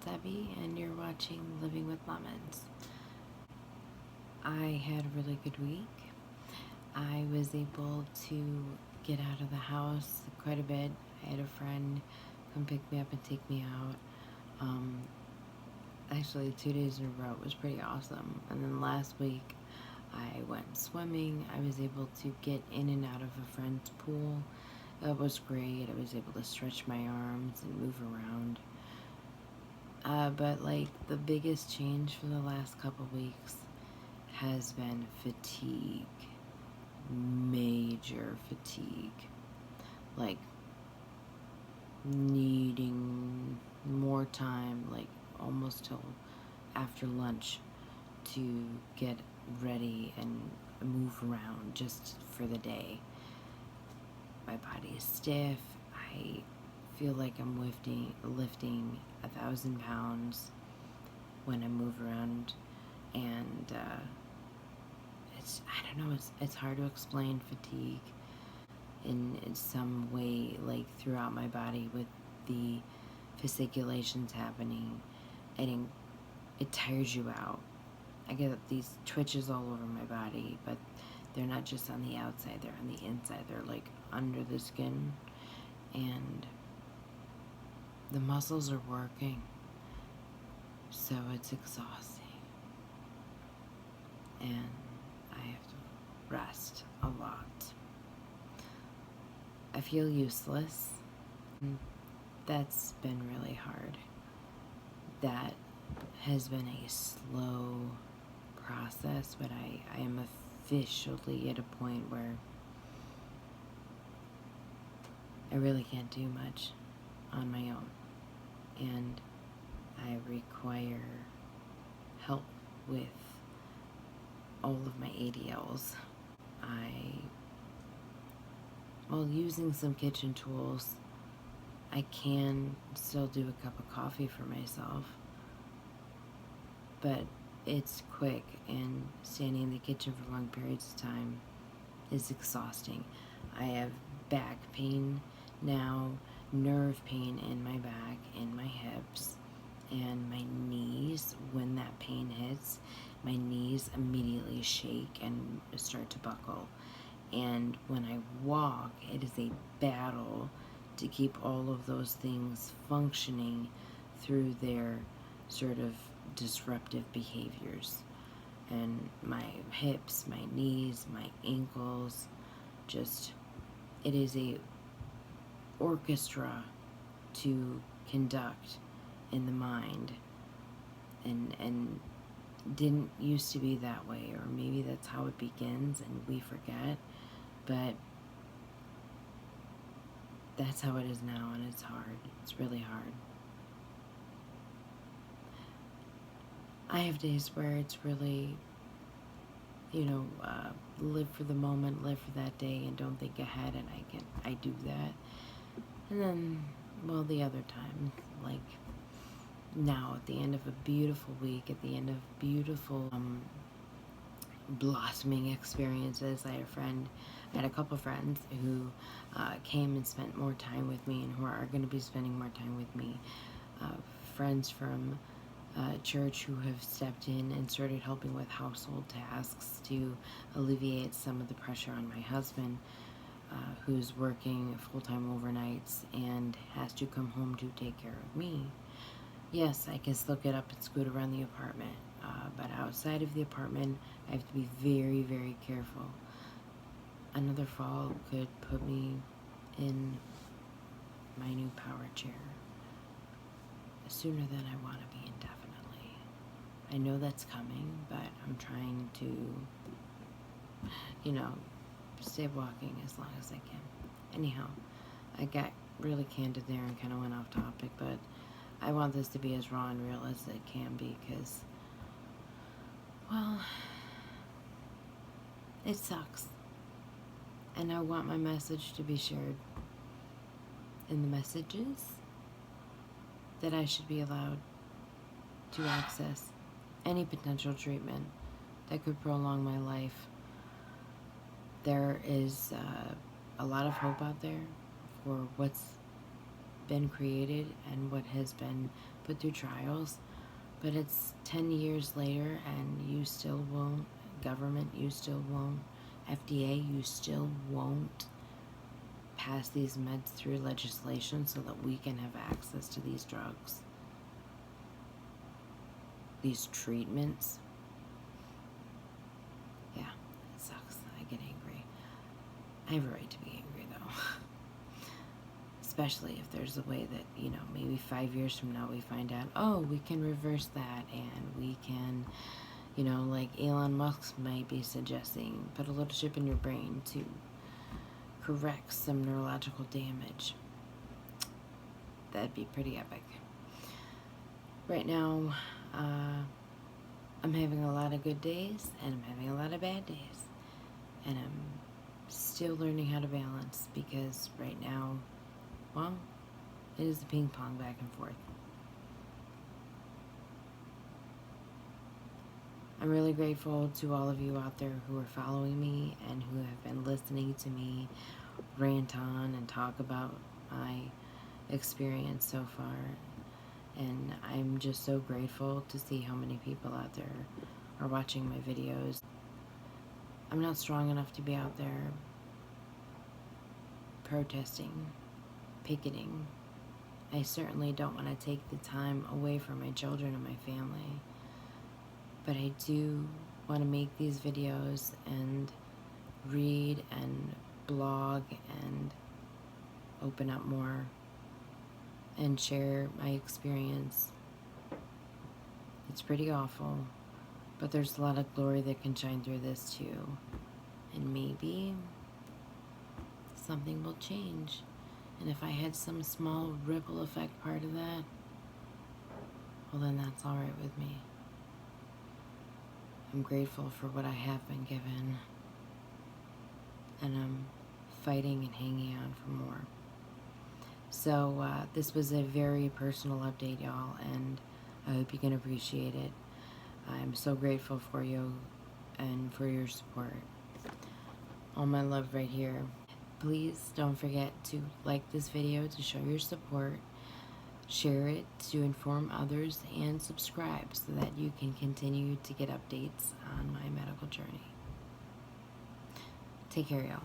Debbie, and you're watching Living with Lemons. I had a really good week. I was able to get out of the house quite a bit. I had a friend come pick me up and take me out. Actually, 2 days in a row. It was pretty awesome. And then last week, I went swimming. I was able to get in and out of a friend's pool. It was great. I was able to stretch my arms and move around. But like the biggest change for the last couple weeks has been fatigue. Major fatigue. Like needing more time, like almost till after lunch, to get ready and move around just for the day. My body is stiff. I feel like I'm lifting 1,000 pounds when I move around, and I don't know, it's hard to explain fatigue in some way, like throughout my body with the fasciculations happening. It tires you out. I get these twitches all over my body, but they're not just on the outside, they're on the inside. They're like under the skin, and the muscles are working, so it's exhausting. And I have to rest a lot. I feel useless. That's been really hard. That has been a slow process, but I am officially at a point where I really can't do much on my own, and I require help with all of my ADLs. While using some kitchen tools, I can still do a cup of coffee for myself, but it's quick, and standing in the kitchen for long periods of time is exhausting. I have back pain now, nerve pain in my back, in my hips, and my knees. When that pain hits, my knees immediately shake and start to buckle. And when I walk, it is a battle to keep all of those things functioning through their sort of disruptive behaviors. And my hips, my knees, my ankles, it is a orchestra to conduct in the mind, and didn't used to be that way, or maybe that's how it begins and we forget, but that's how it is now, and it's hard. It's really hard. I have days where it's really, live for the moment, live for that day, and don't think ahead, and I do that. And then, the other time, like now, at the end of a beautiful week, at the end of beautiful blossoming experiences, I had a couple friends who came and spent more time with me, and who are going to be spending more time with me. Friends from church who have stepped in and started helping with household tasks to alleviate some of the pressure on my husband, who's working full-time overnights and has to come home to take care of me. Yes, I can still get up and scoot around the apartment, but outside of the apartment, I have to be very, very careful. Another fall could put me in my new power chair sooner than I want to be indefinitely. I know that's coming, but I'm trying to, stay walking as long as I can. Anyhow, I got really candid there and kind of went off topic, but I want this to be as raw and real as it can be, because, it sucks. And I want my message to be shared in the messages that I should be allowed to access any potential treatment that could prolong my life. There is a lot of hope out there for what's been created and what has been put through trials, but it's 10 years later and you still won't, government, you still won't, FDA, you still won't pass these meds through legislation so that we can have access to these drugs, these treatments. Yeah, it sucks. I get angry. I have a right to be angry, though. Especially if there's a way that, you know, maybe 5 years from now we find out, oh, we can reverse that, and we can, you know, like Elon Musk might be suggesting, put a little chip in your brain to correct some neurological damage. That'd be pretty epic. Right now, I'm having a lot of good days, and I'm having a lot of bad days. And I'm still learning how to balance, because right now, well, it is a ping pong back and forth. I'm really grateful to all of you out there who are following me and who have been listening to me rant on and talk about my experience so far. And I'm just so grateful to see how many people out there are watching my videos. I'm not strong enough to be out there protesting, picketing. I certainly don't want to take the time away from my children and my family. But I do want to make these videos and read and blog and open up more and share my experience. It's pretty awful, but there's a lot of glory that can shine through this too. And maybe something will change. And if I had some small ripple effect part of that, well, then that's all right with me. I'm grateful for what I have been given, and I'm fighting and hanging on for more. So this was a very personal update, y'all, and I hope you can appreciate it. I'm so grateful for you and for your support. All my love right here. Please don't forget to like this video to show your support, share it to inform others, and subscribe so that you can continue to get updates on my medical journey. Take care, y'all.